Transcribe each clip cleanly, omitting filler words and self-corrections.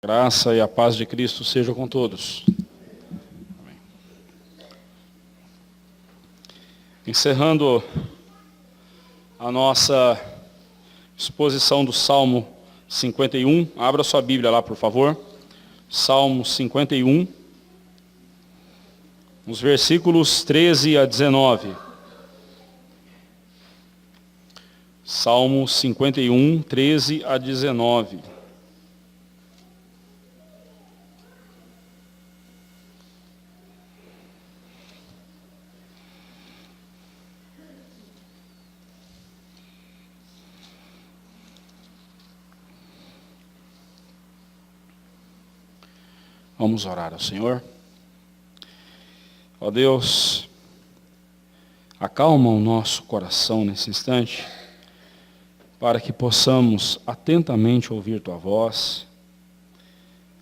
Graça e a paz de Cristo seja com todos. Amém. Encerrando a nossa exposição do Salmo 51, abra sua Bíblia lá, por favor. Salmo 51, os versículos 13 a 19. Salmo 51, 13 a 19. Vamos orar ao Senhor. Ó Deus, acalma o nosso coração nesse instante, para que possamos atentamente ouvir Tua voz.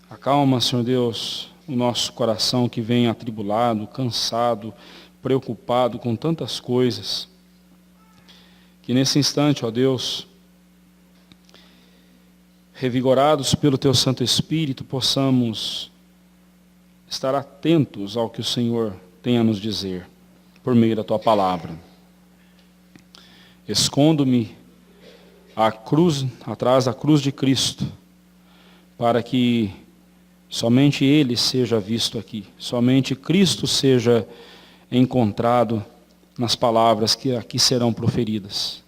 Acalma, Senhor Deus, o nosso coração que vem atribulado, cansado, preocupado com tantas coisas. Que nesse instante, ó Deus, revigorados pelo Teu Santo Espírito, possamos estar atentos ao que o Senhor tem a nos dizer, por meio da Tua palavra. Escondo-me atrás da cruz de Cristo, para que somente Ele seja visto aqui, somente Cristo seja encontrado nas palavras que aqui serão proferidas.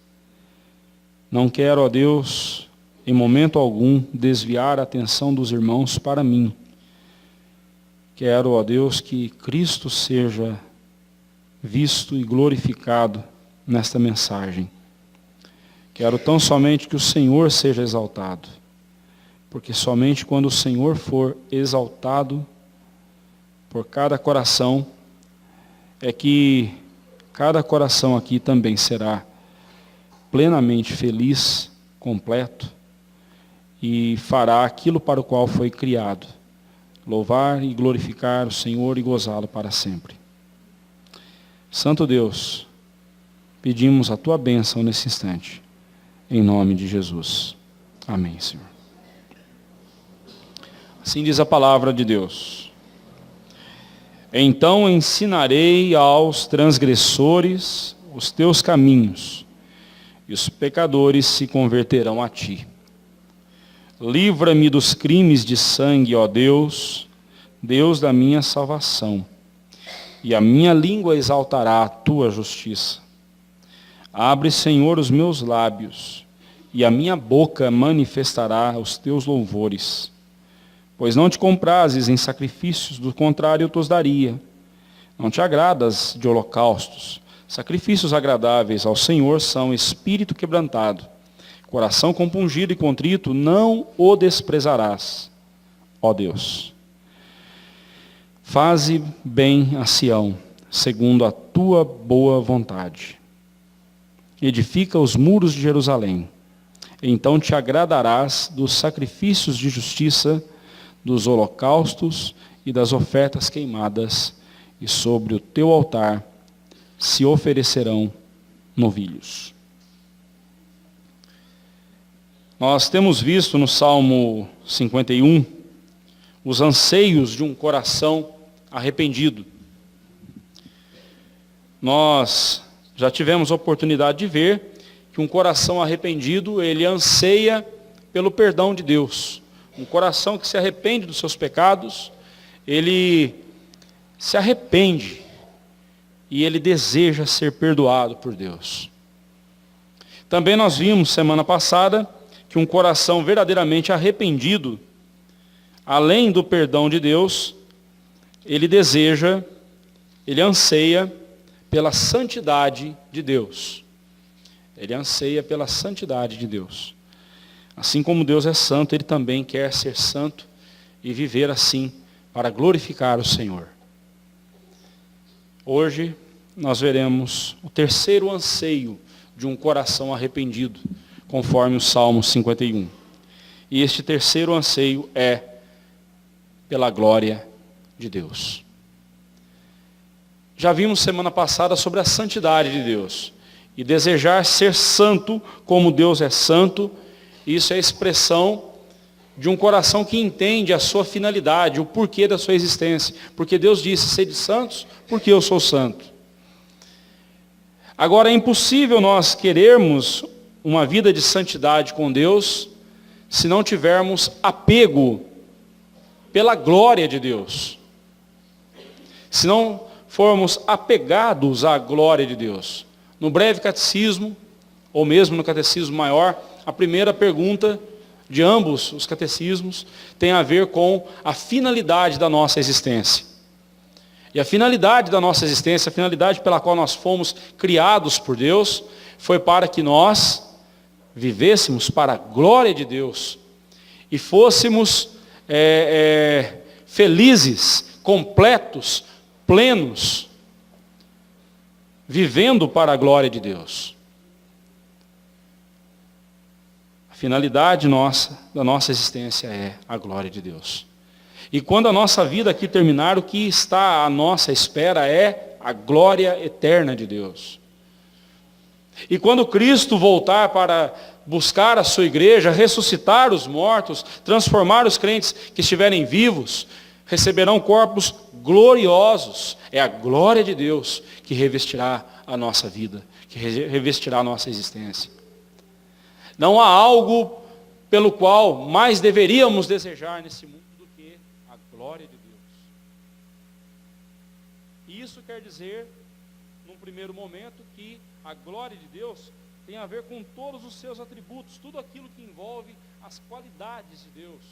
Não quero, ó Deus, em momento algum, desviar a atenção dos irmãos para mim. Quero, ó Deus, que Cristo seja visto e glorificado nesta mensagem. Quero tão somente que o Senhor seja exaltado, porque somente quando o Senhor for exaltado por cada coração, é que cada coração aqui também será plenamente feliz, completo, e fará aquilo para o qual foi criado. Louvar e glorificar o Senhor e gozá-lo para sempre. Santo Deus, pedimos a Tua bênção nesse instante, em nome de Jesus. Amém, Senhor. Assim diz a palavra de Deus. Então ensinarei aos transgressores os Teus caminhos, e os pecadores se converterão a Ti. Livra-me dos crimes de sangue, ó Deus, Deus da minha salvação, e a minha língua exaltará a Tua justiça. Abre, Senhor, os meus lábios, e a minha boca manifestará os Teus louvores. Pois não Te comprazes em sacrifícios, do contrário eu tos daria. Não Te agradas de holocaustos. Sacrifícios agradáveis ao Senhor são espírito quebrantado. Coração compungido e contrito, não o desprezarás, ó Deus. Faze bem a Sião, segundo a Tua boa vontade. Edifica os muros de Jerusalém. Então Te agradarás dos sacrifícios de justiça, dos holocaustos e das ofertas queimadas, e sobre o Teu altar se oferecerão novilhos. Nós temos visto no Salmo 51 os anseios de um coração arrependido. Nós já tivemos a oportunidade de ver que um coração arrependido, ele anseia pelo perdão de Deus. Um coração que se arrepende dos seus pecados, ele se arrepende e ele deseja ser perdoado por Deus. Também nós vimos semana passada que um coração verdadeiramente arrependido, além do perdão de Deus, ele deseja, ele anseia pela santidade de Deus. Ele anseia pela santidade de Deus. Assim como Deus é santo, Ele também quer ser santo e viver assim para glorificar o Senhor. Hoje nós veremos o terceiro anseio de um coração arrependido, conforme o Salmo 51. E este terceiro anseio é pela glória de Deus. Já vimos semana passada sobre a santidade de Deus. E desejar ser santo como Deus é santo, isso é expressão de um coração que entende a sua finalidade, o porquê da sua existência. Porque Deus disse, sede santos, porque eu sou santo. Agora, é impossível nós querermos uma vida de santidade com Deus, se não tivermos apego pela glória de Deus. Se não formos apegados à glória de Deus. No breve catecismo, ou mesmo no catecismo maior, a primeira pergunta de ambos os catecismos tem a ver com a finalidade da nossa existência. E a finalidade da nossa existência, a finalidade pela qual nós fomos criados por Deus, foi para que nós vivêssemos para a glória de Deus e fôssemos felizes, completos, plenos, vivendo para a glória de Deus. A finalidade da nossa existência é a glória de Deus. E quando a nossa vida aqui terminar, o que está à nossa espera é a glória eterna de Deus. E quando Cristo voltar para buscar a sua igreja, ressuscitar os mortos, transformar os crentes que estiverem vivos, receberão corpos gloriosos. É a glória de Deus que revestirá a nossa vida, que revestirá a nossa existência. Não há algo pelo qual mais deveríamos desejar nesse mundo do que a glória de Deus. E isso quer dizer, num primeiro momento, que a glória de Deus tem a ver com todos os seus atributos, tudo aquilo que envolve as qualidades de Deus.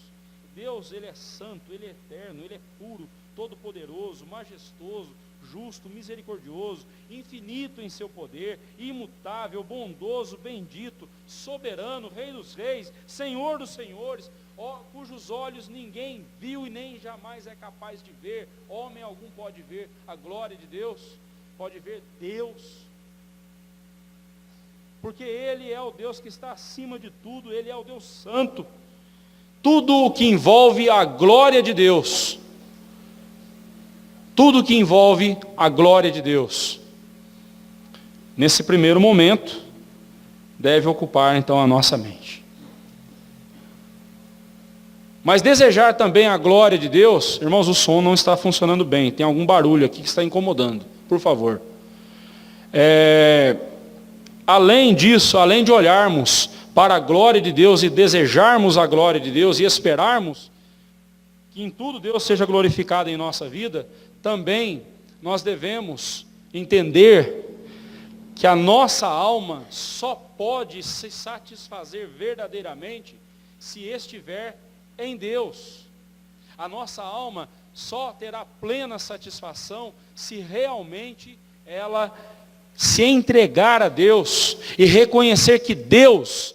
Deus, Ele é santo, Ele é eterno, Ele é puro, todo-poderoso, majestoso, justo, misericordioso, infinito em seu poder, imutável, bondoso, bendito, soberano, Rei dos reis, Senhor dos senhores, cujos olhos ninguém viu e nem jamais é capaz de ver, homem algum pode ver a glória de Deus, pode ver Deus. Porque Ele é o Deus que está acima de tudo, Ele é o Deus santo. Tudo o que envolve a glória de Deus, tudo o que envolve a glória de Deus, nesse primeiro momento, deve ocupar então a nossa mente. Mas desejar também a glória de Deus, irmãos, o som não está funcionando bem, tem algum barulho aqui que está incomodando, por favor. Além disso, além de olharmos para a glória de Deus e desejarmos a glória de Deus e esperarmos que em tudo Deus seja glorificado em nossa vida, também nós devemos entender que a nossa alma só pode se satisfazer verdadeiramente se estiver em Deus. A nossa alma só terá plena satisfação se realmente ela se entregar a Deus e reconhecer que Deus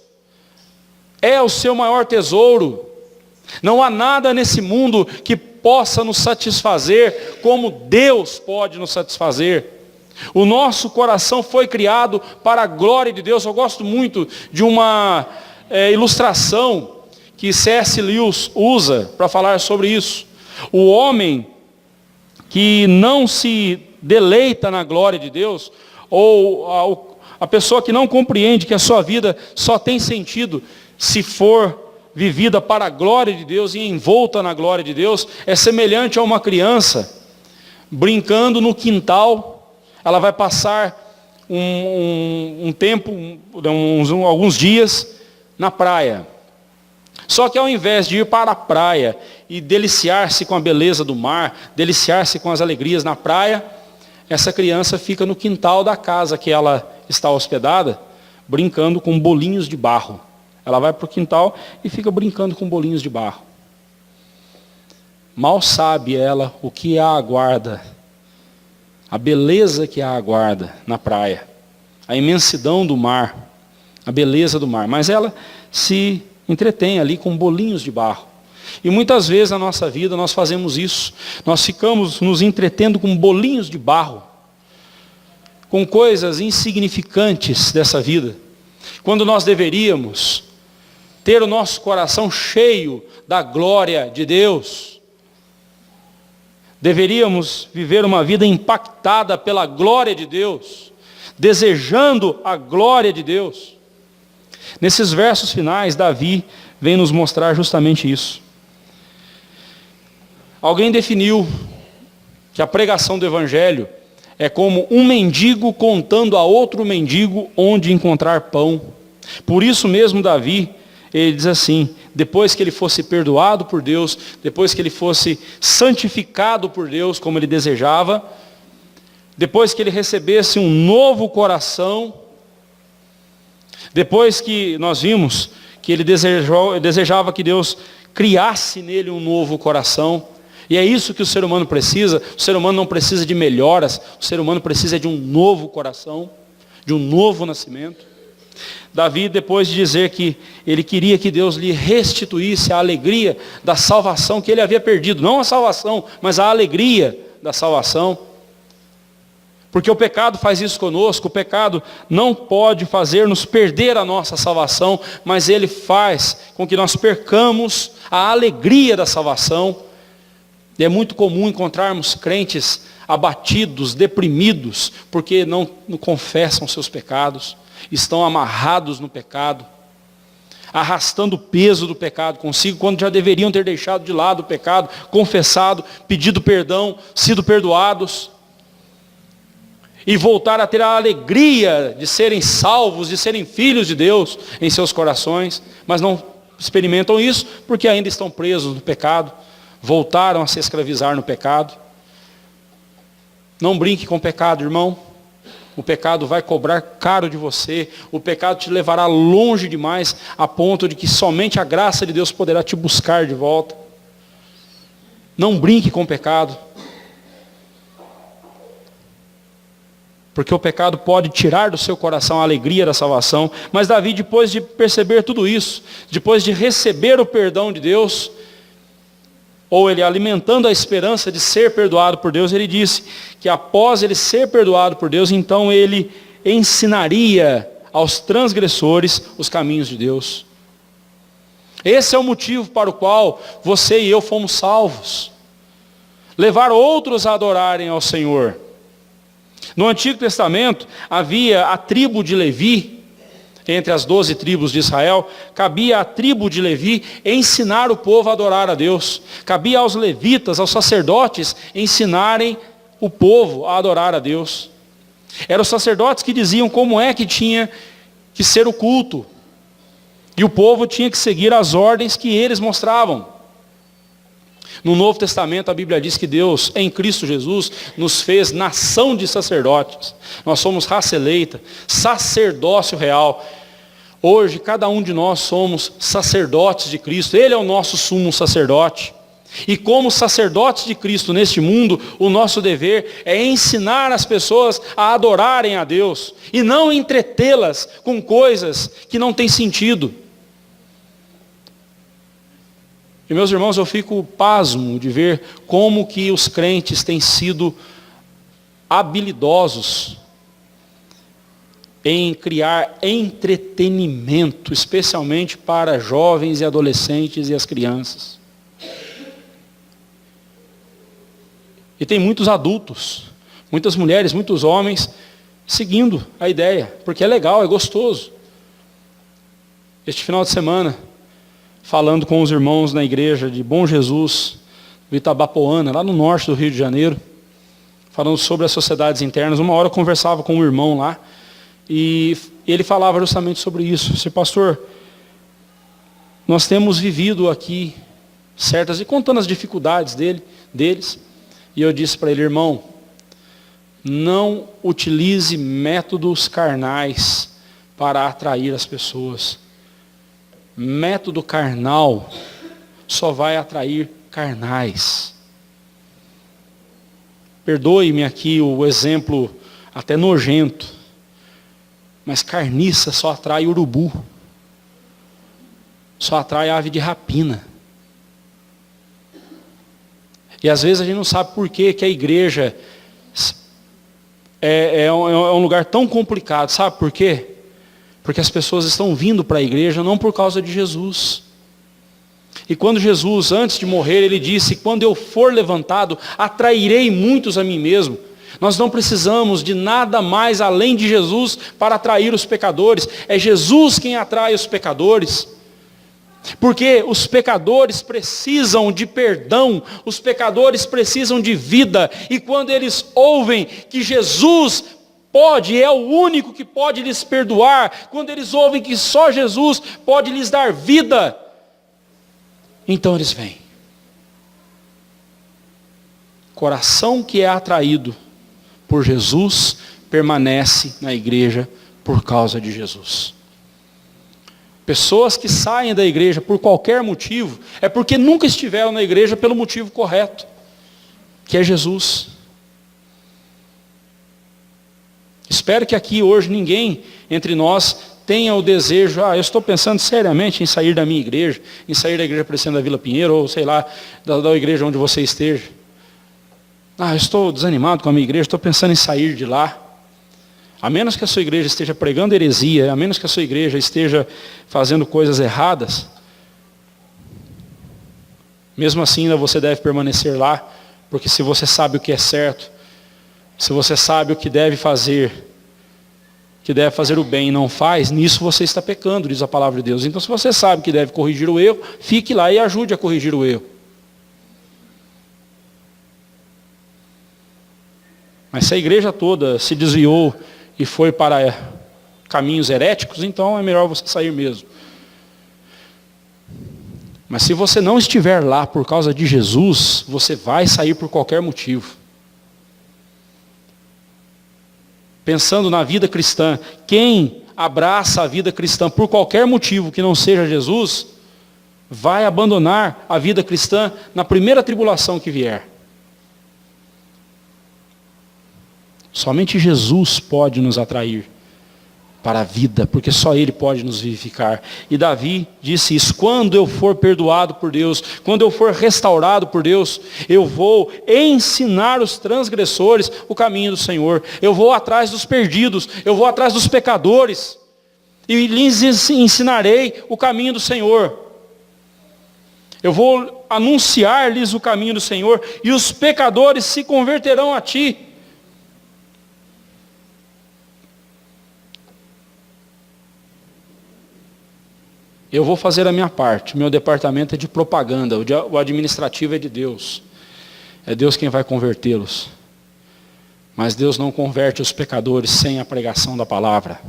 é o seu maior tesouro. Não há nada nesse mundo que possa nos satisfazer como Deus pode nos satisfazer. O nosso coração foi criado para a glória de Deus. Eu gosto muito de uma ilustração que C.S. Lewis usa para falar sobre isso. O homem que não se deleita na glória de Deus, ou a pessoa que não compreende que a sua vida só tem sentido se for vivida para a glória de Deus e envolta na glória de Deus, é semelhante a uma criança brincando no quintal. Ela vai passar um tempo, alguns dias na praia. Só que ao invés de ir para a praia e deliciar-se com a beleza do mar, deliciar-se com as alegrias na praia, essa criança fica no quintal da casa que ela está hospedada, brincando com bolinhos de barro. Ela vai para o quintal e fica brincando com bolinhos de barro. Mal sabe ela o que a aguarda, a beleza que a aguarda na praia, a imensidão do mar, a beleza do mar. Mas ela se entretém ali com bolinhos de barro. E muitas vezes na nossa vida nós fazemos isso. Nós ficamos nos entretendo com bolinhos de barro, com coisas insignificantes dessa vida, quando nós deveríamos ter o nosso coração cheio da glória de Deus. Deveríamos viver uma vida impactada pela glória de Deus, desejando a glória de Deus. Nesses versos finais, Davi vem nos mostrar justamente isso. Alguém definiu que a pregação do Evangelho é como um mendigo contando a outro mendigo onde encontrar pão. Por isso mesmo Davi, ele diz assim, depois que ele fosse perdoado por Deus, depois que ele fosse santificado por Deus como ele desejava, depois que ele recebesse um novo coração, depois que nós vimos que ele desejava que Deus criasse nele um novo coração, e é isso que o ser humano precisa. O ser humano não precisa de melhoras, o ser humano precisa de um novo coração, de um novo nascimento. Davi, depois de dizer que ele queria que Deus lhe restituísse a alegria da salvação que ele havia perdido, não a salvação, mas a alegria da salvação, porque o pecado faz isso conosco. O pecado não pode fazer-nos perder a nossa salvação, mas ele faz com que nós percamos a alegria da salvação. E é muito comum encontrarmos crentes abatidos, deprimidos, porque não confessam seus pecados, estão amarrados no pecado, arrastando o peso do pecado consigo, quando já deveriam ter deixado de lado o pecado, confessado, pedido perdão, sido perdoados, e voltar a ter a alegria de serem salvos, de serem filhos de Deus em seus corações, mas não experimentam isso porque ainda estão presos no pecado, voltaram a se escravizar no pecado. Não brinque com o pecado, irmão. O pecado vai cobrar caro de você, o pecado te levará longe demais, a ponto de que somente a graça de Deus poderá te buscar de volta. Não brinque com o pecado. Porque o pecado pode tirar do seu coração a alegria da salvação. Mas Davi, depois de perceber tudo isso, depois de receber o perdão de Deus, ou ele alimentando a esperança de ser perdoado por Deus, ele disse que após ele ser perdoado por Deus, então ele ensinaria aos transgressores os caminhos de Deus. Esse é o motivo para o qual você e eu fomos salvos. Levar outros a adorarem ao Senhor. No Antigo Testamento havia a tribo de Levi, entre as 12 tribos de Israel, cabia à tribo de Levi ensinar o povo a adorar a Deus. Cabia aos levitas, aos sacerdotes, ensinarem o povo a adorar a Deus. Eram os sacerdotes que diziam como é que tinha que ser o culto. E o povo tinha que seguir as ordens que eles mostravam. No Novo Testamento a Bíblia diz que Deus, em Cristo Jesus, nos fez nação de sacerdotes. Nós somos raça eleita, sacerdócio real. Hoje cada um de nós somos sacerdotes de Cristo. Ele é o nosso sumo sacerdote. E como sacerdotes de Cristo neste mundo, o nosso dever é ensinar as pessoas a adorarem a Deus. E não entretê-las com coisas que não têm sentido. E meus irmãos, eu fico pasmo de ver como que os crentes têm sido habilidosos em criar entretenimento, especialmente para jovens e adolescentes e as crianças. E tem muitos adultos, muitas mulheres, muitos homens seguindo a ideia, porque é legal, é gostoso. Este final de semana, falando com os irmãos na igreja de Bom Jesus, do Itabapoana, lá no norte do Rio de Janeiro, falando sobre as sociedades internas. Uma hora eu conversava com um irmão lá, e ele falava justamente sobre isso. Disse, pastor, nós temos vivido aqui certas, e contando as dificuldades deles, e eu disse para ele, irmão, não utilize métodos carnais para atrair as pessoas. Método carnal só vai atrair carnais. Perdoe-me aqui o exemplo até nojento, mas carniça só atrai urubu, só atrai ave de rapina. E às vezes a gente não sabe por que a igreja é um lugar tão complicado. Sabe por quê? Porque as pessoas estão vindo para a igreja não por causa de Jesus. E quando Jesus, antes de morrer, ele disse, quando eu for levantado, atrairei muitos a mim mesmo. Nós não precisamos de nada mais além de Jesus para atrair os pecadores. É Jesus quem atrai os pecadores. Porque os pecadores precisam de perdão, os pecadores precisam de vida, e quando eles ouvem que Jesus é o único que pode lhes perdoar, quando eles ouvem que só Jesus pode lhes dar vida, então eles vêm. Coração que é atraído por Jesus, permanece na igreja por causa de Jesus. Pessoas que saem da igreja por qualquer motivo, é porque nunca estiveram na igreja pelo motivo correto, que é Jesus. Espero que aqui hoje ninguém entre nós tenha o desejo, eu estou pensando seriamente em sair da minha igreja, em sair da igreja Presbiteriana da Vila Pinheiro, ou sei lá, da igreja onde você esteja. Eu estou desanimado com a minha igreja, estou pensando em sair de lá. A menos que a sua igreja esteja pregando heresia, a menos que a sua igreja esteja fazendo coisas erradas, mesmo assim ainda você deve permanecer lá, porque se você sabe o que é certo, se você sabe o que deve fazer o bem e não faz, nisso você está pecando, diz a palavra de Deus. Então se você sabe que deve corrigir o erro, fique lá e ajude a corrigir o erro. Mas se a igreja toda se desviou e foi para caminhos heréticos, então é melhor você sair mesmo. Mas se você não estiver lá por causa de Jesus, você vai sair por qualquer motivo. Pensando na vida cristã, quem abraça a vida cristã por qualquer motivo que não seja Jesus, vai abandonar a vida cristã na primeira tribulação que vier. Somente Jesus pode nos atrair para a vida, porque só Ele pode nos vivificar. E Davi disse isso: quando eu for perdoado por Deus, quando eu for restaurado por Deus, eu vou ensinar os transgressores o caminho do Senhor. Eu vou atrás dos perdidos, eu vou atrás dos pecadores, e lhes ensinarei o caminho do Senhor. Eu vou anunciar-lhes o caminho do Senhor, e os pecadores se converterão a ti. Eu vou fazer a minha parte, meu departamento é de propaganda, o administrativo é de Deus. É Deus quem vai convertê-los. Mas Deus não converte os pecadores sem a pregação da palavra.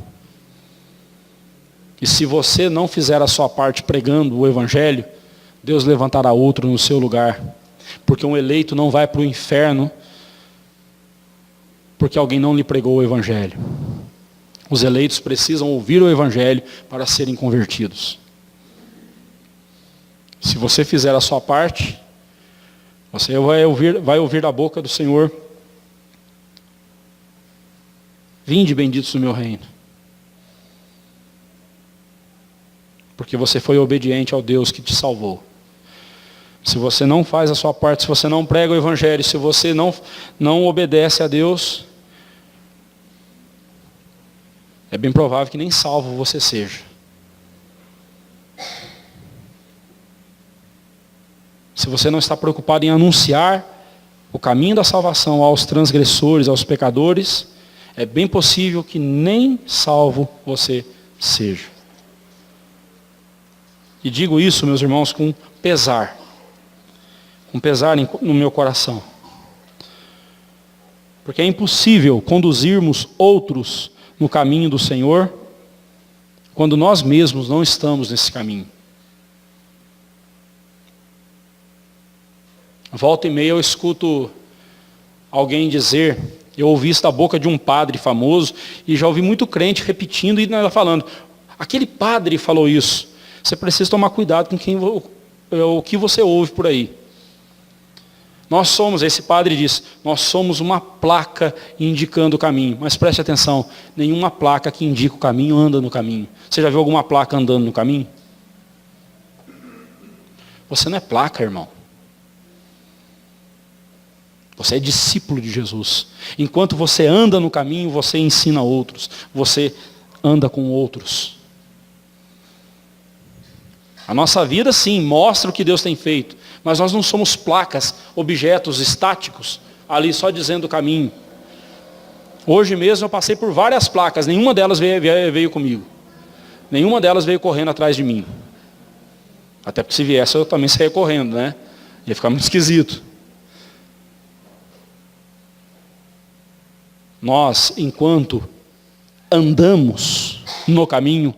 E se você não fizer a sua parte pregando o evangelho, Deus levantará outro no seu lugar. Porque um eleito não vai para o inferno porque alguém não lhe pregou o evangelho. Os eleitos precisam ouvir o evangelho para serem convertidos. Se você fizer a sua parte, você vai ouvir da boca do Senhor: vinde, benditos do meu reino. Porque você foi obediente ao Deus que te salvou. Se você não faz a sua parte, se você não prega o evangelho, se você não obedece a Deus, é bem provável que nem salvo você seja. Se você não está preocupado em anunciar o caminho da salvação aos transgressores, aos pecadores, é bem possível que nem salvo você seja. E digo isso, meus irmãos, com pesar no meu coração. Porque é impossível conduzirmos outros no caminho do Senhor quando nós mesmos não estamos nesse caminho. Volta e meia eu escuto alguém dizer, eu ouvi isso da boca de um padre famoso, e já ouvi muito crente repetindo e falando: aquele padre falou isso. Você precisa tomar cuidado com o que você ouve por aí. Esse padre diz, nós somos uma placa indicando o caminho. Mas preste atenção, nenhuma placa que indica o caminho anda no caminho. Você já viu alguma placa andando no caminho? Você não é placa, irmão. Você é discípulo de Jesus. Enquanto você anda no caminho, você ensina outros. Você anda com outros. A nossa vida, sim, mostra o que Deus tem feito. Mas nós não somos placas, objetos estáticos, ali só dizendo o caminho. Hoje mesmo eu passei por várias placas, nenhuma delas veio comigo. Nenhuma delas veio correndo atrás de mim. Até porque se viesse eu também saía correndo, né? Ia ficar muito esquisito. Nós, enquanto andamos no caminho,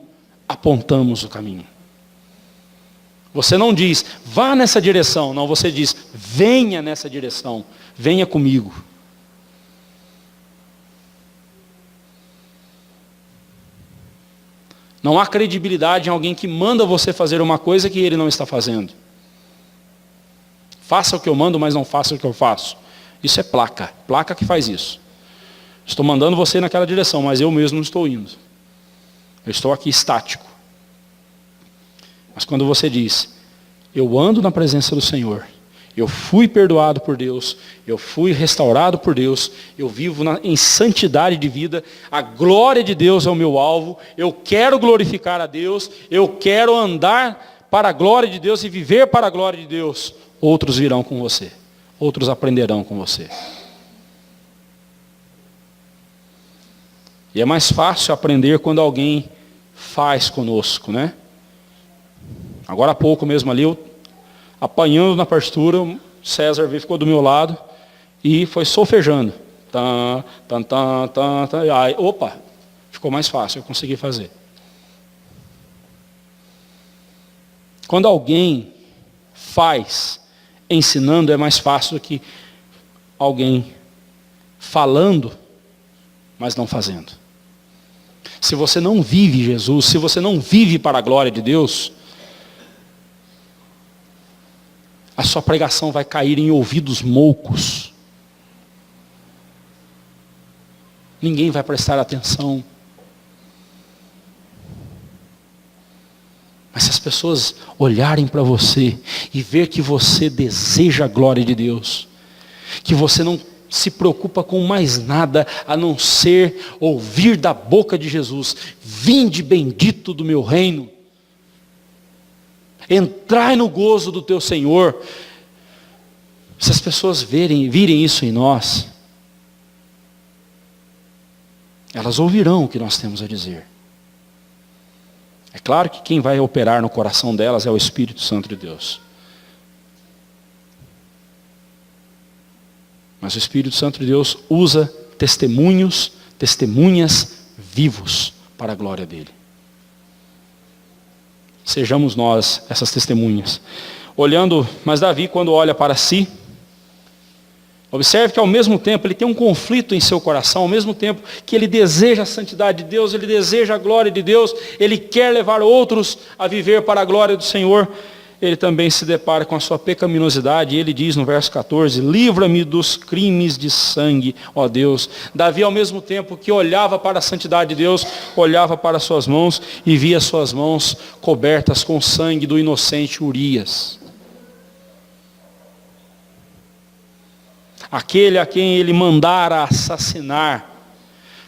apontamos o caminho. Você não diz, vá nessa direção. Não, você diz, venha nessa direção. Venha comigo. Não há credibilidade em alguém que manda você fazer uma coisa que ele não está fazendo. Faça o que eu mando, mas não faça o que eu faço. Isso é placa. Placa que faz isso. Estou mandando você naquela direção, mas eu mesmo não estou indo. Eu estou aqui estático. Mas quando você diz, eu ando na presença do Senhor, eu fui perdoado por Deus, eu fui restaurado por Deus, eu vivo em santidade de vida, a glória de Deus é o meu alvo, eu quero glorificar a Deus, eu quero andar para a glória de Deus e viver para a glória de Deus. Outros virão com você, outros aprenderão com você. E é mais fácil aprender quando alguém faz conosco, né? Agora há pouco mesmo ali, eu apanhando na partitura, o César ficou do meu lado e foi solfejando. Aí, opa, ficou mais fácil, eu consegui fazer. Quando alguém faz ensinando, é mais fácil do que alguém falando, mas não fazendo. Se você não vive Jesus, se você não vive para a glória de Deus, a sua pregação vai cair em ouvidos moucos. Ninguém vai prestar atenção. Mas se as pessoas olharem para você e ver que você deseja a glória de Deus, que você não se preocupa com mais nada a não ser ouvir da boca de Jesus, vinde bendito do meu reino, entrai no gozo do teu Senhor. Se as pessoas virem isso em nós, elas ouvirão o que nós temos a dizer. É claro que quem vai operar no coração delas é o Espírito Santo de Deus. Mas o Espírito Santo de Deus usa testemunhos, testemunhas vivos para a glória dele. Sejamos nós essas testemunhas. Olhando, mas Davi, quando olha para si, observe que ao mesmo tempo ele tem um conflito em seu coração, ao mesmo tempo que ele deseja a santidade de Deus, ele deseja a glória de Deus, ele quer levar outros a viver para a glória do Senhor, ele também se depara com a sua pecaminosidade, e ele diz no verso 14, livra-me dos crimes de sangue, ó Deus. Davi, ao mesmo tempo que olhava para a santidade de Deus, olhava para as suas mãos e via suas mãos cobertas com o sangue do inocente Urias. Aquele a quem ele mandara assassinar,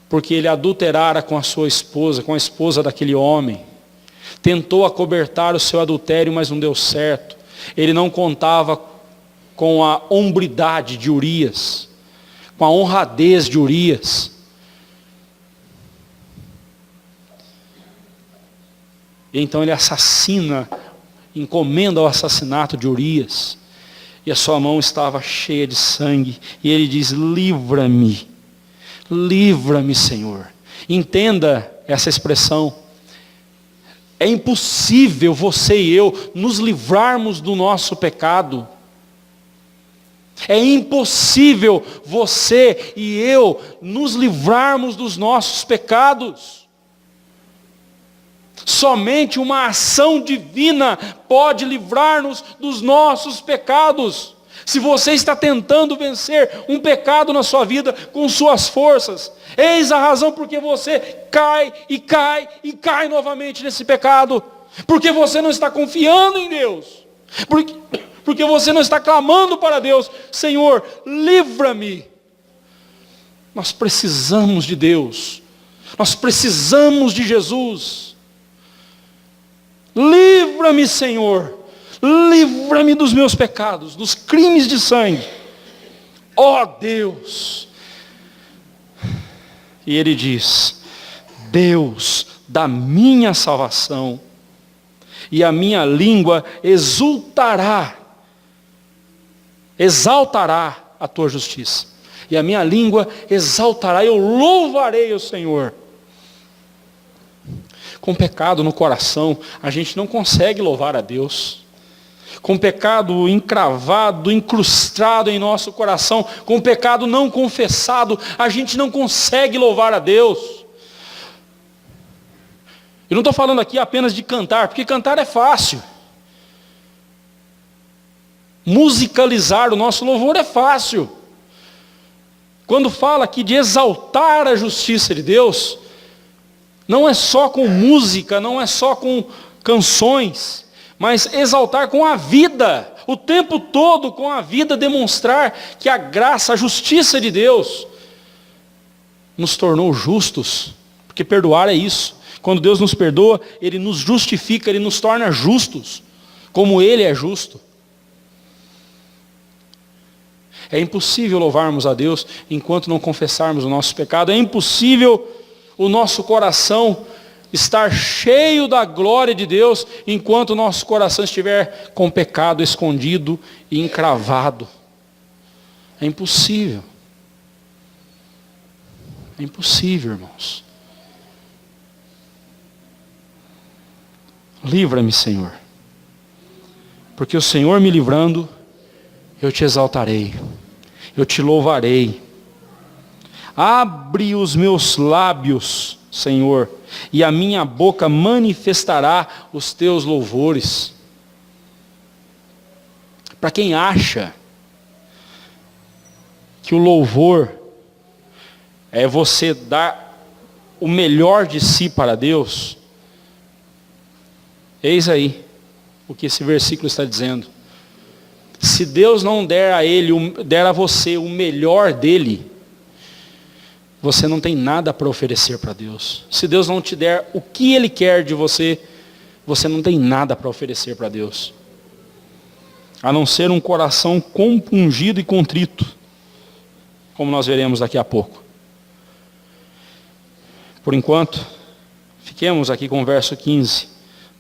porque ele adulterara com a sua esposa, com a esposa daquele homem. Tentou acobertar o seu adultério, mas não deu certo. Ele não contava com a hombridade de Urias, com a honradez de Urias. E então ele assassina, encomenda o assassinato de Urias. E a sua mão estava cheia de sangue. E ele diz, livra-me, livra-me, Senhor. Entenda essa expressão. É impossível você e eu nos livrarmos do nosso pecado. É impossível você e eu nos livrarmos dos nossos pecados. Somente uma ação divina pode livrar-nos dos nossos pecados. Se você está tentando vencer um pecado na sua vida com suas forças, eis a razão porque você cai e cai e cai novamente nesse pecado. Porque você não está confiando em Deus. Porque você não está clamando para Deus, Senhor, livra-me. Nós precisamos de Deus. Nós precisamos de Jesus. Livra-me, Senhor. Livra-me dos meus pecados, dos crimes de sangue. Ó Deus. E ele diz, Deus da minha salvação. e a minha língua exaltará a tua justiça. E a minha língua exaltará, eu louvarei o Senhor. Com pecado no coração, a gente não consegue louvar a Deus. Com pecado encravado, incrustado em nosso coração, com pecado não confessado, a gente não consegue louvar a Deus. Eu não estou falando aqui apenas de cantar, porque cantar é fácil. Musicalizar o nosso louvor é fácil. Quando fala aqui de exaltar a justiça de Deus, não é só com música, não é só com canções, mas exaltar com a vida, o tempo todo com a vida, demonstrar que a graça, a justiça de Deus nos tornou justos, porque perdoar é isso. Quando Deus nos perdoa, Ele nos justifica, Ele nos torna justos, como Ele é justo. É impossível louvarmos a Deus enquanto não confessarmos o nosso pecado. É impossível o nosso coração estar cheio da glória de Deus enquanto o nosso coração estiver com pecado escondido e encravado. É impossível. É impossível, irmãos. Livra-me, Senhor. Porque o Senhor me livrando, eu te exaltarei, eu te louvarei. Abre os meus lábios, Senhor, e a minha boca manifestará os teus louvores. Para quem acha que o louvor é você dar o melhor de si para Deus, eis aí o que esse versículo está dizendo. Se Deus não der a você o melhor dele, você não tem nada para oferecer para Deus. Se Deus não te der o que Ele quer de você, você não tem nada para oferecer para Deus. A não ser um coração compungido e contrito, como nós veremos daqui a pouco. Por enquanto, fiquemos aqui com o verso 15,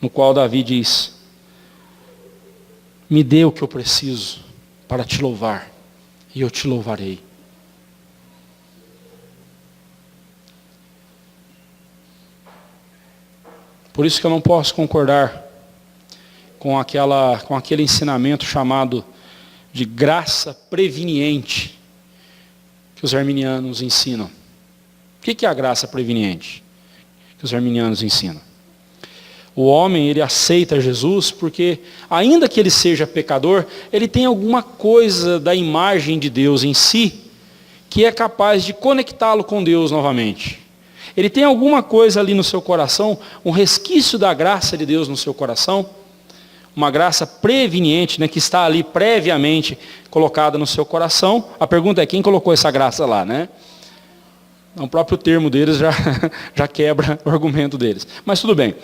no qual Davi diz: me dê o que eu preciso para te louvar, e eu te louvarei. Por isso que eu não posso concordar com aquele ensinamento chamado de graça preveniente que os arminianos ensinam. O que é a graça preveniente que os arminianos ensinam? O homem, ele aceita Jesus porque, ainda que ele seja pecador, ele tem alguma coisa da imagem de Deus em si que é capaz de conectá-lo com Deus novamente. Ele tem alguma coisa ali no seu coração, um resquício da graça de Deus no seu coração, uma graça preveniente, né, que está ali previamente colocada no seu coração. A pergunta é: quem colocou essa graça lá, né? O próprio termo deles já quebra o argumento deles. Mas tudo bem.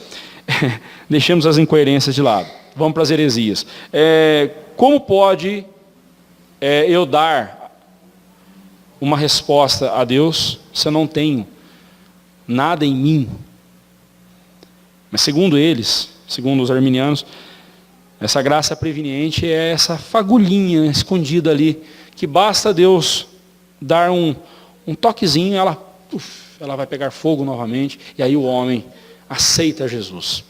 Deixemos as incoerências de lado. Vamos para as heresias. Como pode eu dar uma resposta a Deus se eu não tenho nada em mim? Mas segundo eles, segundo os arminianos, essa graça preveniente é essa fagulhinha escondida ali, que basta Deus dar um toquezinho, ela vai pegar fogo novamente, e aí o homem aceita Jesus.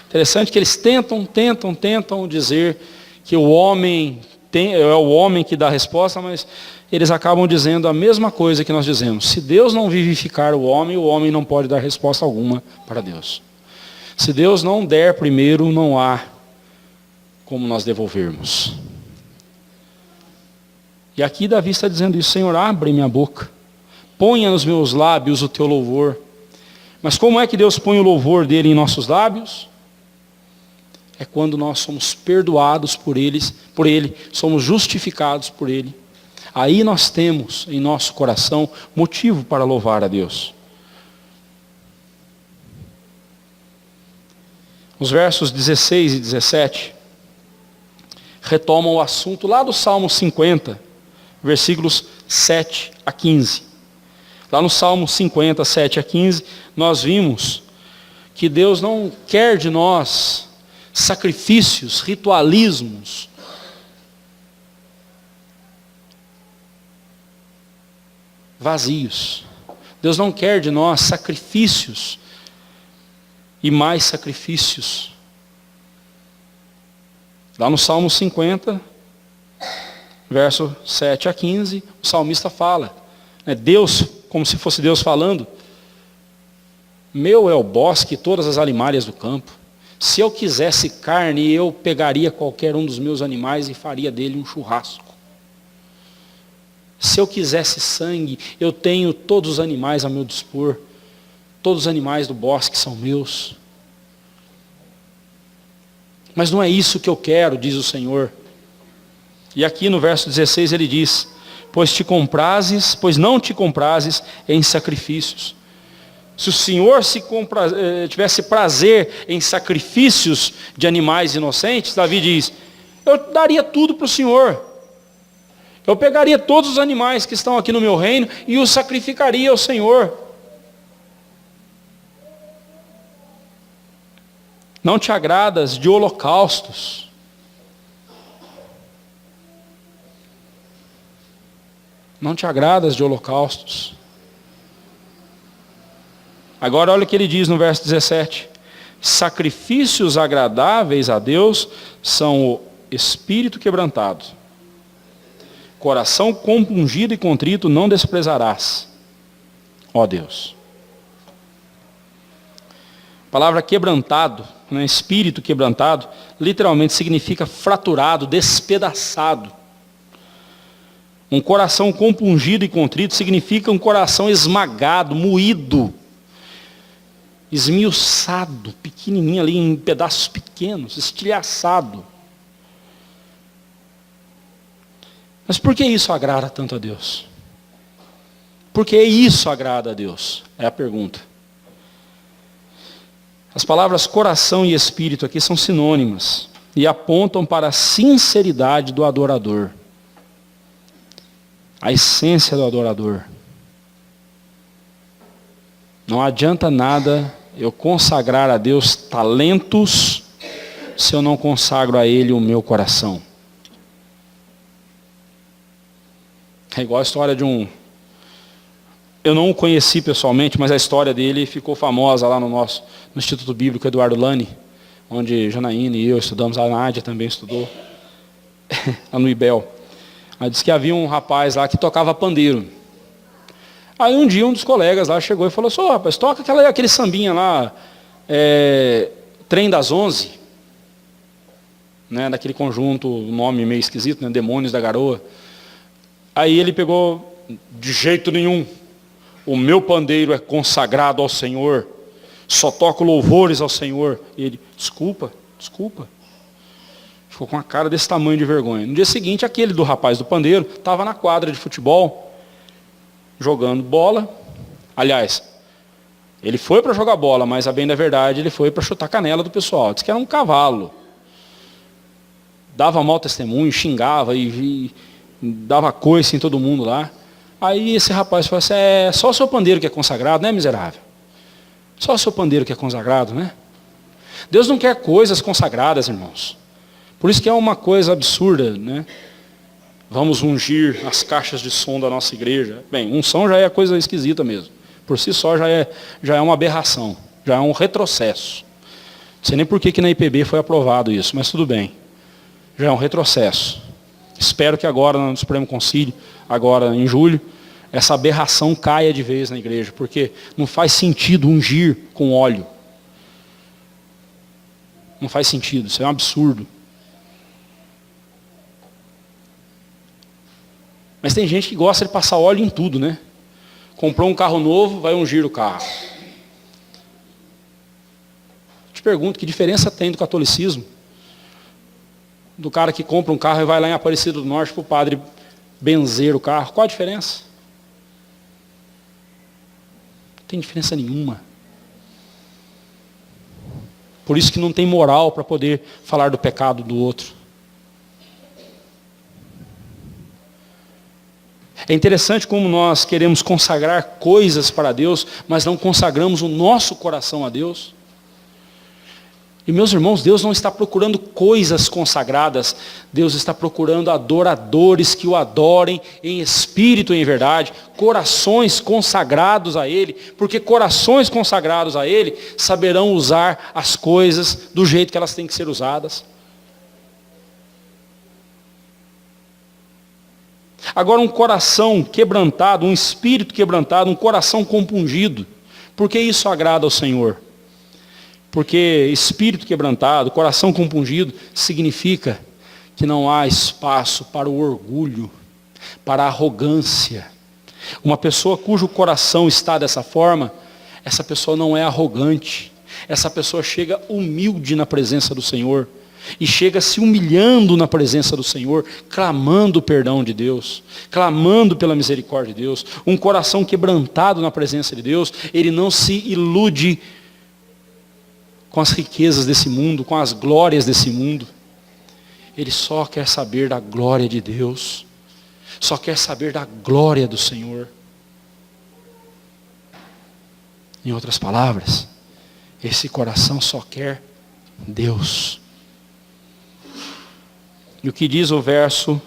Interessante que eles tentam dizer que o homem é o homem que dá a resposta, mas eles acabam dizendo a mesma coisa que nós dizemos. Se Deus não vivificar o homem não pode dar resposta alguma para Deus. Se Deus não der primeiro, não há como nós devolvermos. E aqui Davi está dizendo isso: Senhor, abre minha boca, ponha nos meus lábios o teu louvor. Mas como é que Deus põe o louvor dele em nossos lábios? É quando nós somos perdoados por Ele, somos justificados por Ele. Aí nós temos em nosso coração motivo para louvar a Deus. Os versos 16 e 17 retomam o assunto lá do Salmo 50, versículos 7 a 15. Lá no Salmo 50, 7 a 15, nós vimos que Deus não quer de nós sacrifícios, ritualismos. Vazios. Deus não quer de nós sacrifícios e mais sacrifícios. Lá no Salmo 50, verso 7 a 15, o salmista fala, Deus, como se fosse Deus falando, meu é o bosque e todas as alimárias do campo. Se eu quisesse carne, eu pegaria qualquer um dos meus animais e faria dele um churrasco. Se eu quisesse sangue, eu tenho todos os animais a meu dispor. Todos os animais do bosque são meus. Mas não é isso que eu quero, diz o Senhor. E aqui no verso 16 ele diz, pois não te comprases em sacrifícios. Se o Senhor tivesse prazer em sacrifícios de animais inocentes, Davi diz, eu daria tudo para o Senhor. Eu pegaria todos os animais que estão aqui no meu reino e os sacrificaria ao Senhor. Não te agradas de holocaustos. Não te agradas de holocaustos. Agora olha o que ele diz no verso 17. Sacrifícios agradáveis a Deus são o espírito quebrantado. Coração compungido e contrito não desprezarás, ó Deus. A palavra quebrantado, espírito quebrantado, literalmente significa fraturado, despedaçado. Um coração compungido e contrito significa um coração esmagado, moído, esmiuçado, pequenininho ali em pedaços pequenos, estilhaçado. Mas por que isso agrada tanto a Deus? Por que isso agrada a Deus? É a pergunta. As palavras coração e espírito aqui são sinônimas e apontam para a sinceridade do adorador. A essência do adorador. Não adianta nada eu consagrar a Deus talentos se eu não consagro a Ele o meu coração. É igual a história de um... Eu não o conheci pessoalmente, mas a história dele ficou famosa lá no Instituto Bíblico Eduardo Lani, onde Janaína e eu estudamos, a Nádia também estudou, lá no IBEL. Aí disse que havia um rapaz lá que tocava pandeiro. Aí um dia um dos colegas lá chegou e falou assim, rapaz, toca aquele sambinha lá, Trem das 11, daquele conjunto, um nome meio esquisito, Demônios da Garoa. Aí ele pegou, de jeito nenhum, o meu pandeiro é consagrado ao Senhor, só toco louvores ao Senhor. E ele, desculpa. Ficou com uma cara desse tamanho de vergonha. No dia seguinte, aquele do rapaz do pandeiro estava na quadra de futebol, jogando bola. Aliás, ele foi para jogar bola, mas a bem da verdade, ele foi para chutar a canela do pessoal. Disse que era um cavalo. Dava mau testemunho, xingava e dava coice em todo mundo lá. Aí esse rapaz falou assim, só o seu pandeiro que é consagrado, né, miserável? Só o seu pandeiro que é consagrado, né? Deus não quer coisas consagradas, irmãos. Por isso que é uma coisa absurda, né? Vamos ungir as caixas de som da nossa igreja. Bem, unção já é coisa esquisita mesmo. Por si só já é uma aberração, já é um retrocesso. Não sei nem por que na IPB foi aprovado isso, mas tudo bem. Já é um retrocesso. Espero que agora no Supremo Concílio, agora em julho, essa aberração caia de vez na igreja, porque não faz sentido ungir com óleo. Não faz sentido, isso é um absurdo. Mas tem gente que gosta de passar óleo em tudo, né? Comprou um carro novo, vai ungir o carro. Te pergunto, que diferença tem do catolicismo? Do cara que compra um carro e vai lá em Aparecida do Norte para o padre benzer o carro. Qual a diferença? Não tem diferença nenhuma. Por isso que não tem moral para poder falar do pecado do outro. É interessante como nós queremos consagrar coisas para Deus, mas não consagramos o nosso coração a Deus. E meus irmãos, Deus não está procurando coisas consagradas, Deus está procurando adoradores que o adorem em espírito e em verdade, corações consagrados a Ele, porque corações consagrados a Ele saberão usar as coisas do jeito que elas têm que ser usadas. Agora um coração quebrantado, um espírito quebrantado, um coração compungido, por que isso agrada ao Senhor? Porque espírito quebrantado, coração compungido, significa que não há espaço para o orgulho, para a arrogância. Uma pessoa cujo coração está dessa forma, essa pessoa não é arrogante. Essa pessoa chega humilde na presença do Senhor. E chega se humilhando na presença do Senhor, clamando o perdão de Deus, clamando pela misericórdia de Deus. Um coração quebrantado na presença de Deus, ele não se ilude com as riquezas desse mundo, com as glórias desse mundo. Ele só quer saber da glória de Deus, só quer saber da glória do Senhor. Em outras palavras, esse coração só quer Deus. E o que diz o verso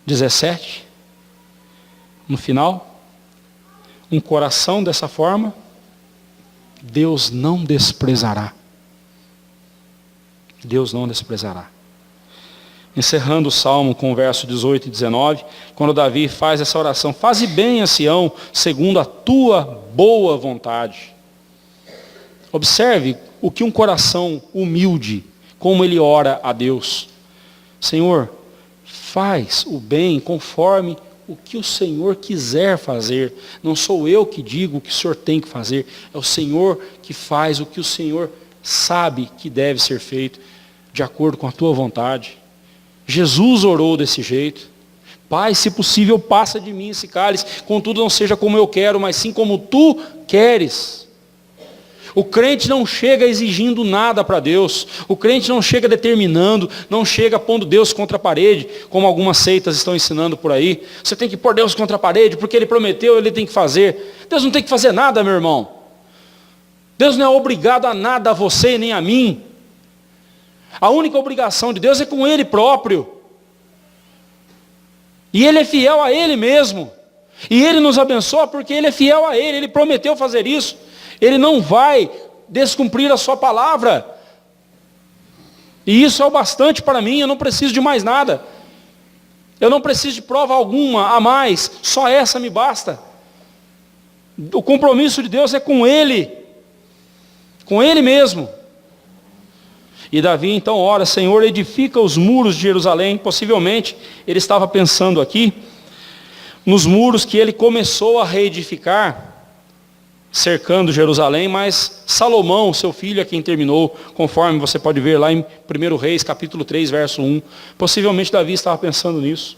17? No final, um coração dessa forma, Deus não desprezará. Deus não desprezará. Encerrando o Salmo com o verso 18 e 19, quando Davi faz essa oração: faze bem a Sião, segundo a tua boa vontade. Observe o que um coração humilde, como ele ora a Deus. Senhor, faz o bem conforme o que o Senhor quiser fazer. Não sou eu que digo o que o Senhor tem que fazer. É o Senhor que faz o que o Senhor sabe que deve ser feito, de acordo com a tua vontade. Jesus orou desse jeito. Pai, se possível, passa de mim esse cálice. Contudo, não seja como eu quero, mas sim como tu queres. O crente não chega exigindo nada para Deus. O crente não chega determinando, não chega pondo Deus contra a parede, como algumas seitas estão ensinando por aí. Você tem que pôr Deus contra a parede, porque Ele prometeu, Ele tem que fazer. Deus não tem que fazer nada, meu irmão. Deus não é obrigado a nada, a você nem a mim. A única obrigação de Deus é com Ele próprio. E Ele é fiel a Ele mesmo. E Ele nos abençoa porque Ele é fiel a Ele. Ele prometeu fazer isso. Ele não vai descumprir a sua palavra. E isso é o bastante para mim, eu não preciso de mais nada. Eu não preciso de prova alguma a mais, só essa me basta. O compromisso de Deus é com Ele mesmo. E Davi então ora: Senhor, edifica os muros de Jerusalém. Possivelmente ele estava pensando aqui nos muros que ele começou a reedificar, cercando Jerusalém, mas Salomão, seu filho, é quem terminou, conforme você pode ver lá em 1 Reis, capítulo 3, verso 1. Possivelmente Davi estava pensando nisso.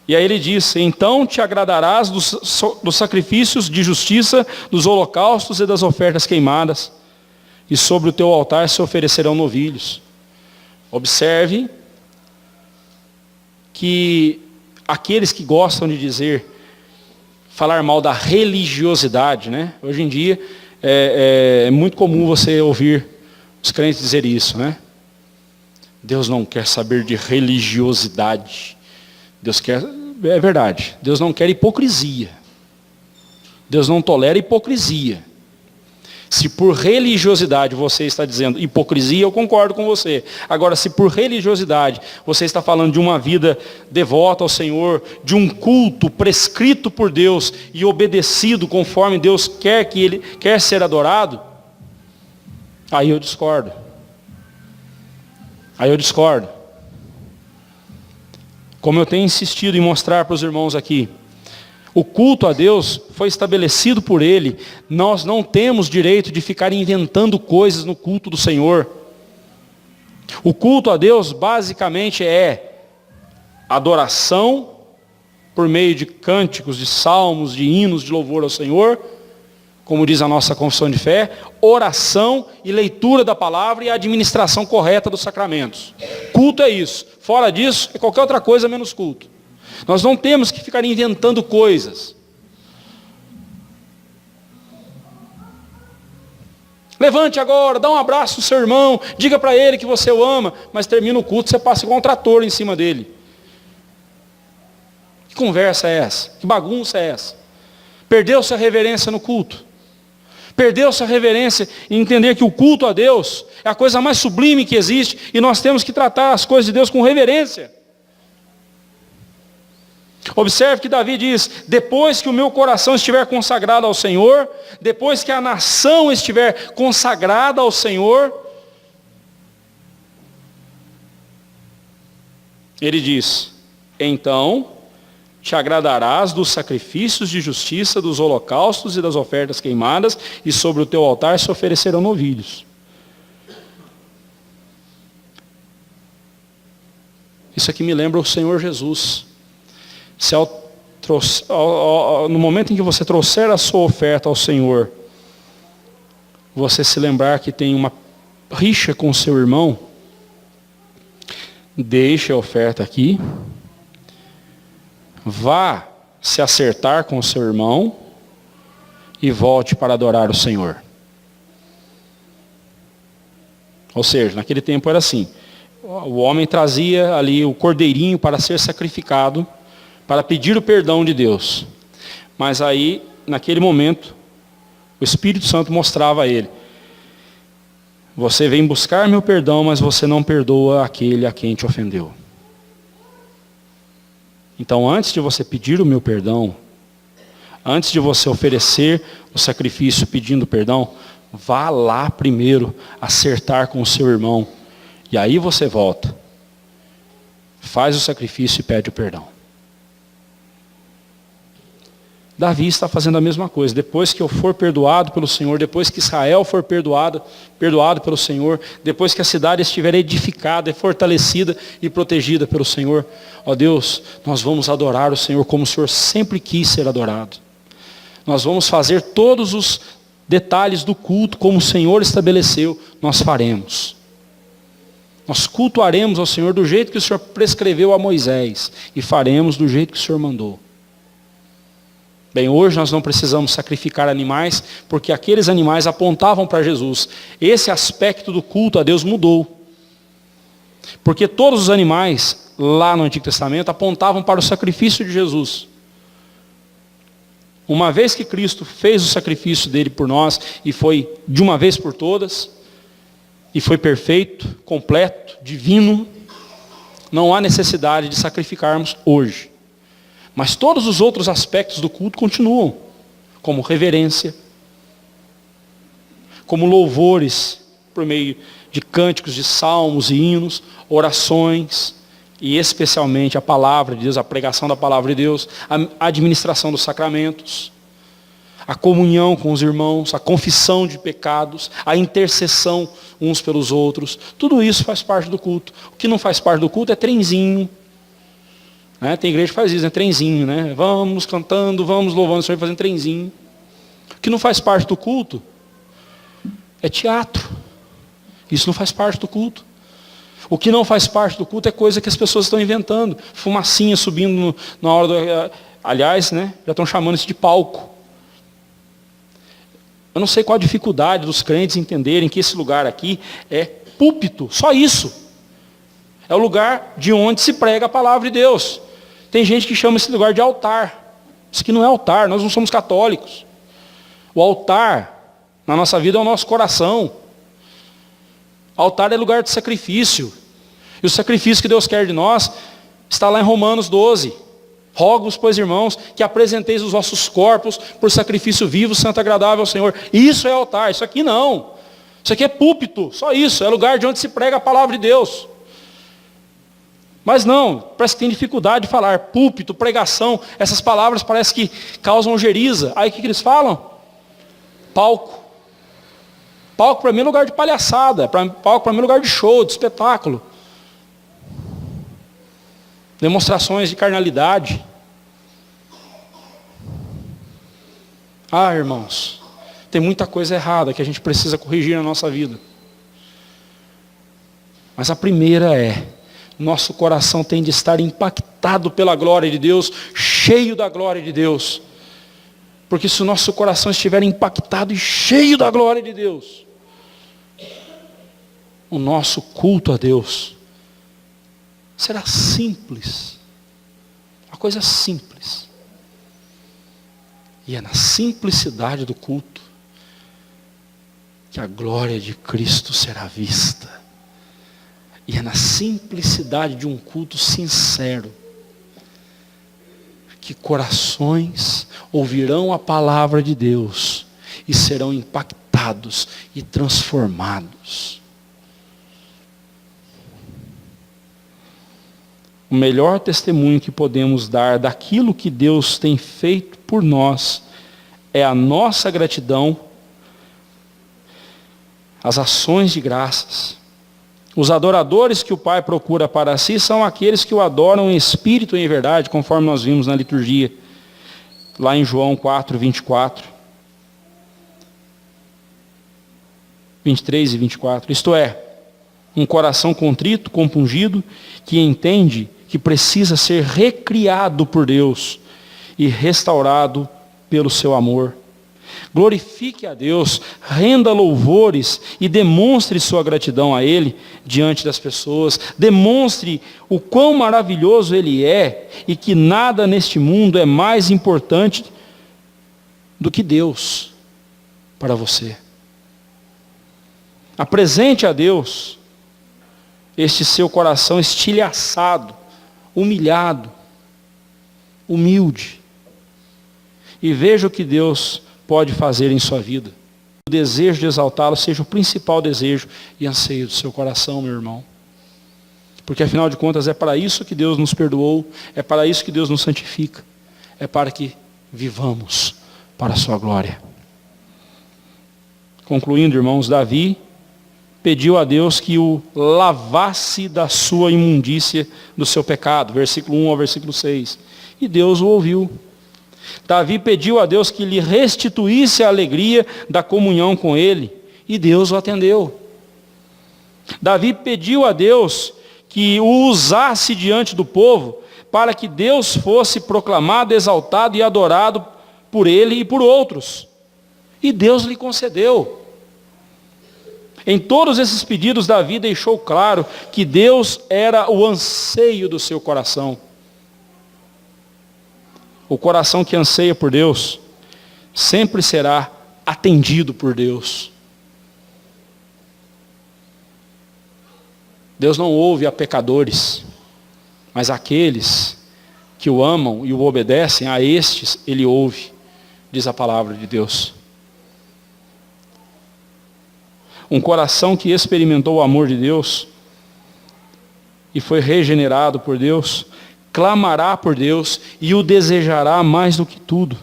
E aí ele disse: então te agradarás dos sacrifícios de justiça, dos holocaustos e das ofertas queimadas, e sobre o teu altar se oferecerão novilhos. Observe que aqueles que gostam de falar mal da religiosidade, né? Hoje em dia é muito comum você ouvir os crentes dizer isso, né? Deus não quer saber de religiosidade. É verdade, Deus não quer hipocrisia. Deus não tolera hipocrisia. Se por religiosidade você está dizendo hipocrisia, eu concordo com você. Agora, se por religiosidade você está falando de uma vida devota ao Senhor, de um culto prescrito por Deus e obedecido conforme Deus quer que Ele quer ser adorado, aí eu discordo. Como eu tenho insistido em mostrar para os irmãos aqui, o culto a Deus foi estabelecido por Ele. Nós não temos direito de ficar inventando coisas no culto do Senhor. O culto a Deus basicamente é adoração por meio de cânticos, de salmos, de hinos de louvor ao Senhor, como diz a nossa confissão de fé, oração e leitura da palavra e a administração correta dos sacramentos. Culto é isso. Fora disso, é qualquer outra coisa menos culto. Nós não temos que ficar inventando coisas. Levante agora, dá um abraço no seu irmão, diga para ele que você o ama, mas termina o culto, você passa igual um trator em cima dele. Que conversa é essa? Que bagunça é essa? Perdeu-se a reverência no culto. Perdeu-se a reverência em entender que o culto a Deus é a coisa mais sublime que existe e nós temos que tratar as coisas de Deus com reverência. Observe que Davi diz: depois que o meu coração estiver consagrado ao Senhor, depois que a nação estiver consagrada ao Senhor, ele diz: então te agradarás dos sacrifícios de justiça, dos holocaustos e das ofertas queimadas, e sobre o teu altar se oferecerão novilhos. Isso aqui me lembra o Senhor Jesus. No momento em que você trouxer a sua oferta ao Senhor, você se lembrar que tem uma rixa com o seu irmão, deixe a oferta aqui, vá se acertar com o seu irmão e volte para adorar o Senhor. Ou seja, naquele tempo era assim, o homem trazia ali o cordeirinho para ser sacrificado, para pedir o perdão de Deus. Mas aí, naquele momento, o Espírito Santo mostrava a ele: você vem buscar meu perdão, mas você não perdoa aquele a quem te ofendeu. Então, antes de você pedir o meu perdão, antes de você oferecer o sacrifício pedindo perdão, vá lá primeiro acertar com o seu irmão. E aí você volta, faz o sacrifício e pede o perdão. Davi está fazendo a mesma coisa. Depois que eu for perdoado pelo Senhor, depois que Israel for perdoado pelo Senhor, depois que a cidade estiver edificada, fortalecida e protegida pelo Senhor, ó Deus, nós vamos adorar o Senhor como o Senhor sempre quis ser adorado. Nós vamos fazer todos os detalhes do culto como o Senhor estabeleceu, nós faremos. Nós cultuaremos ao Senhor do jeito que o Senhor prescreveu a Moisés e faremos do jeito que o Senhor mandou. Bem, hoje nós não precisamos sacrificar animais, porque aqueles animais apontavam para Jesus. Esse aspecto do culto a Deus mudou. Porque todos os animais, lá no Antigo Testamento, apontavam para o sacrifício de Jesus. Uma vez que Cristo fez o sacrifício dele por nós, e foi de uma vez por todas, e foi perfeito, completo, divino, não há necessidade de sacrificarmos hoje. Mas todos os outros aspectos do culto continuam, como reverência, como louvores, por meio de cânticos, de salmos e hinos, orações, e especialmente a palavra de Deus, a pregação da palavra de Deus, a administração dos sacramentos, a comunhão com os irmãos, a confissão de pecados, a intercessão uns pelos outros. Tudo isso faz parte do culto. O que não faz parte do culto é trenzinho. Tem igreja que faz isso, trenzinho, né? Vamos cantando, vamos louvando o Senhor, fazendo trenzinho. O que não faz parte do culto é teatro. Isso não faz parte do culto. O que não faz parte do culto é coisa que as pessoas estão inventando. Fumacinha subindo na hora do... Aliás, né? Já estão chamando isso de palco. Eu não sei qual a dificuldade dos crentes entenderem que esse lugar aqui é púlpito, só isso. É o lugar de onde se prega a palavra de Deus. Tem gente que chama esse lugar de altar. Isso aqui não é altar, nós não somos católicos. O altar, na nossa vida, é o nosso coração. Altar é lugar de sacrifício. E o sacrifício que Deus quer de nós está lá em Romanos 12. Rogo-vos, pois, irmãos, que apresenteis os vossos corpos por sacrifício vivo, santo e agradável ao Senhor. Isso é altar, isso aqui não. Isso aqui é púlpito, só isso. É lugar de onde se prega a palavra de Deus. Mas não, parece que tem dificuldade de falar. Púlpito, pregação, essas palavras parecem que causam ojeriza. Aí o que eles falam? Palco. Palco para mim é lugar de palhaçada. Palco para mim é lugar de show, de espetáculo. Demonstrações de carnalidade. Irmãos, tem muita coisa errada que a gente precisa corrigir na nossa vida. Mas a primeira é: nosso coração tem de estar impactado pela glória de Deus, cheio da glória de Deus. Porque se o nosso coração estiver impactado e cheio da glória de Deus, o nosso culto a Deus será simples. Uma coisa simples. E é na simplicidade do culto que a glória de Cristo será vista. E é na simplicidade de um culto sincero que corações ouvirão a palavra de Deus e serão impactados e transformados. O melhor testemunho que podemos dar daquilo que Deus tem feito por nós é a nossa gratidão, as ações de graças. Os adoradores que o Pai procura para si são aqueles que o adoram em espírito e em verdade, conforme nós vimos na liturgia, lá em João 4, 24. 23 e 24. Isto é, um coração contrito, compungido, que entende que precisa ser recriado por Deus e restaurado pelo seu amor. Glorifique a Deus, renda louvores e demonstre sua gratidão a Ele diante das pessoas. Demonstre o quão maravilhoso Ele é e que nada neste mundo é mais importante do que Deus para você. Apresente a Deus este seu coração estilhaçado, humilhado, humilde. E veja o que Deus pode fazer em sua vida. O desejo de exaltá-lo seja o principal desejo e anseio do seu coração, meu irmão. Porque afinal de contas é para isso que Deus nos perdoou, é para isso que Deus nos santifica, é para que vivamos para a sua glória. Concluindo, irmãos, Davi pediu a Deus que o lavasse da sua imundícia, do seu pecado, versículo 1 ao versículo 6. E Deus o ouviu. Davi pediu a Deus que lhe restituísse a alegria da comunhão com ele, e Deus o atendeu. Davi pediu a Deus que o usasse diante do povo, para que Deus fosse proclamado, exaltado e adorado por ele e por outros. E Deus lhe concedeu. Em todos esses pedidos, Davi deixou claro que Deus era o anseio do seu coração. O coração que anseia por Deus sempre será atendido por Deus. Deus não ouve a pecadores, mas aqueles que o amam e o obedecem, a estes Ele ouve, diz a palavra de Deus. Um coração que experimentou o amor de Deus e foi regenerado por Deus, clamará por Deus e o desejará mais do que tudo.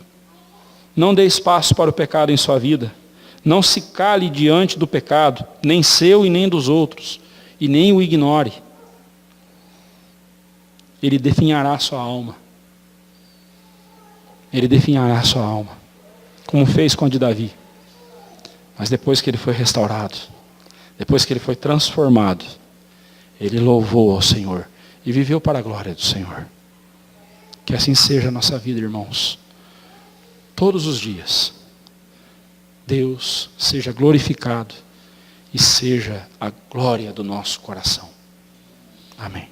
Não dê espaço para o pecado em sua vida. Não se cale diante do pecado, nem seu e nem dos outros, e nem o ignore. Ele definhará a sua alma. Ele definhará a sua alma, como fez com a de Davi. Mas depois que ele foi restaurado, depois que ele foi transformado, ele louvou ao Senhor e viveu para a glória do Senhor. Que assim seja a nossa vida, irmãos. Todos os dias, Deus seja glorificado e seja a glória do nosso coração. Amém.